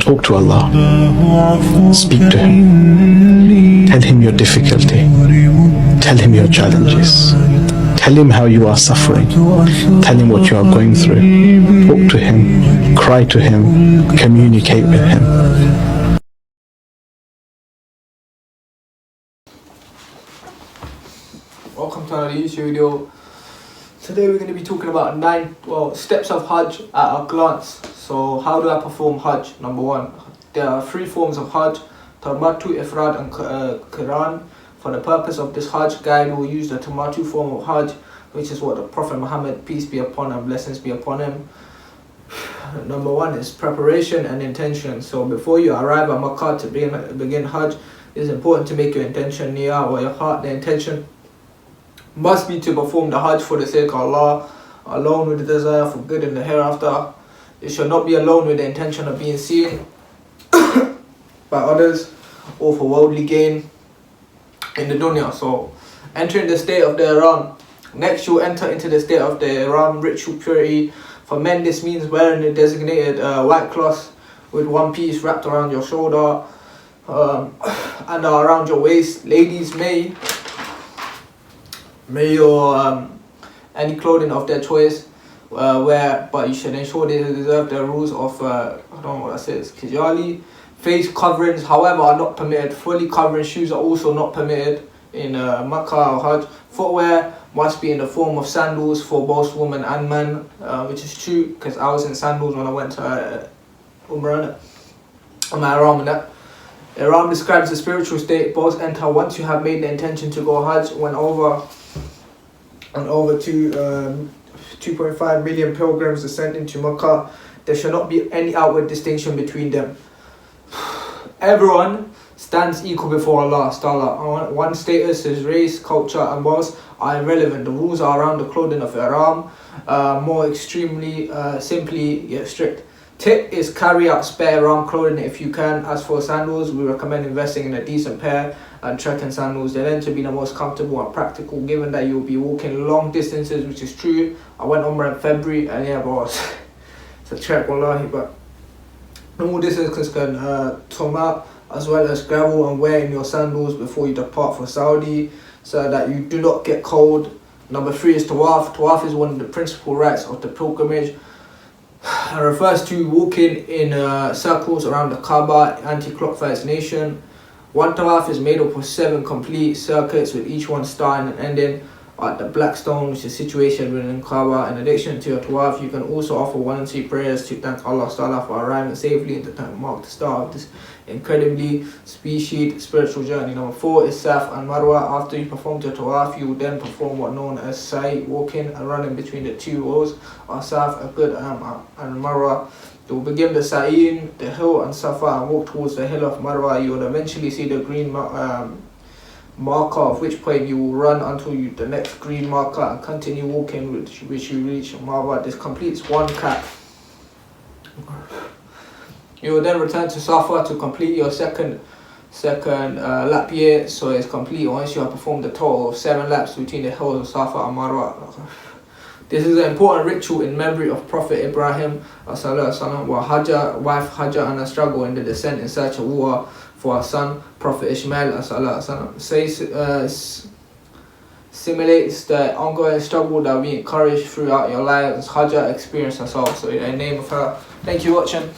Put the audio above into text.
Talk to Allah. Speak to Him. Tell Him your difficulty. Tell Him your challenges. Tell Him how you are suffering. Tell Him what you are going through. Talk to Him. Cry to Him. Communicate with Him. Welcome to another YouTube video. Today we're going to be talking about 9 steps of Hajj at a glance. So how do I perform Hajj? Number 1, there are 3 forms of Hajj: Tamattu, Ifrad and Qiran. For the purpose of this Hajj guide, we'll use the Tamattu form of Hajj, which is what the Prophet Muhammad, peace be upon him, blessings be upon him. Number 1 is preparation and intention. So before you arrive at Makkah to begin Hajj, it's important to make your intention niyah, or your heart. The intention must be to perform the Hajj for the sake of Allah alone, with the desire for good in the hereafter. It should not be alone with the intention of being seen by others or for worldly gain in the dunya. So entering the state of the Ihram. Next, you'll enter into the state of the Ihram, ritual purity. For men, this means wearing a designated white cloth with one piece wrapped around your shoulder and around your waist. Ladies may your any clothing of their choice wear, but you should ensure they observe the rules of I don't know what that says, Kijali. Face coverings, however, are not permitted. Fully covering shoes are also not permitted in Makkah or Hajj. Footwear must be in the form of sandals for both women and men, which is true because I was in sandals when I went to Umrah on my Ihram and that. Ihram describes the spiritual state both enter once you have made the intention to go Hajj. When over 2.5 million pilgrims descend into Makkah, there shall not be any outward distinction between them. Everyone stands equal before Allah. One's status, his race, culture and wealth are irrelevant. The rules are around the clothing of Ihram, more extremely simply yet strict. Tip is carry out spare Ihram clothing if you can. As for sandals, we recommend investing in a decent pair and trekking sandals. They're meant to be the most comfortable and practical, given that you'll be walking long distances, which is true. I went Umrah in February and yeah, boss, it's a trek, wallahi, but normal distances can tarmac as well as gravel, and wearing your sandals before you depart for Saudi so that you do not get cold. Number 3 is Tawaf. Tawaf is one of the principal rites of the pilgrimage and refers to walking in circles around the Kaaba, anti-clockwise nation. One Tawaf is made up of 7 complete circuits, with each one starting and ending at the black stone, which is situated within Kaaba. In addition to your Tawaf, you can also offer 1 and 2 prayers to thank Allah for arriving safely and to mark the start of this incredibly spiritual journey. Number 4 is Saf and Marwa. After you perform your Tawaf, you will then perform what known as Sa'i, walking and running between the 2 walls of Saf, a good and Marwa. You will begin the Sa'in, the hill and Safa, and walk towards the hill of Marwa. You will eventually see the green marker, at which point you will run until the next green marker and continue walking, which you reach Marwa. This completes 1 cat. You will then return to Safa to complete your second lap year. So it's complete once you have performed a total of 7 laps between the hills of Safa and Marwa. This is an important ritual in memory of Prophet Ibrahim, while wife Hajjah and a struggle in the descent in search of water for her son, Prophet Ishmael. Simulates the ongoing struggle that we encourage throughout your lives. Hajjah experienced herself, so in the name of her. Thank you for watching.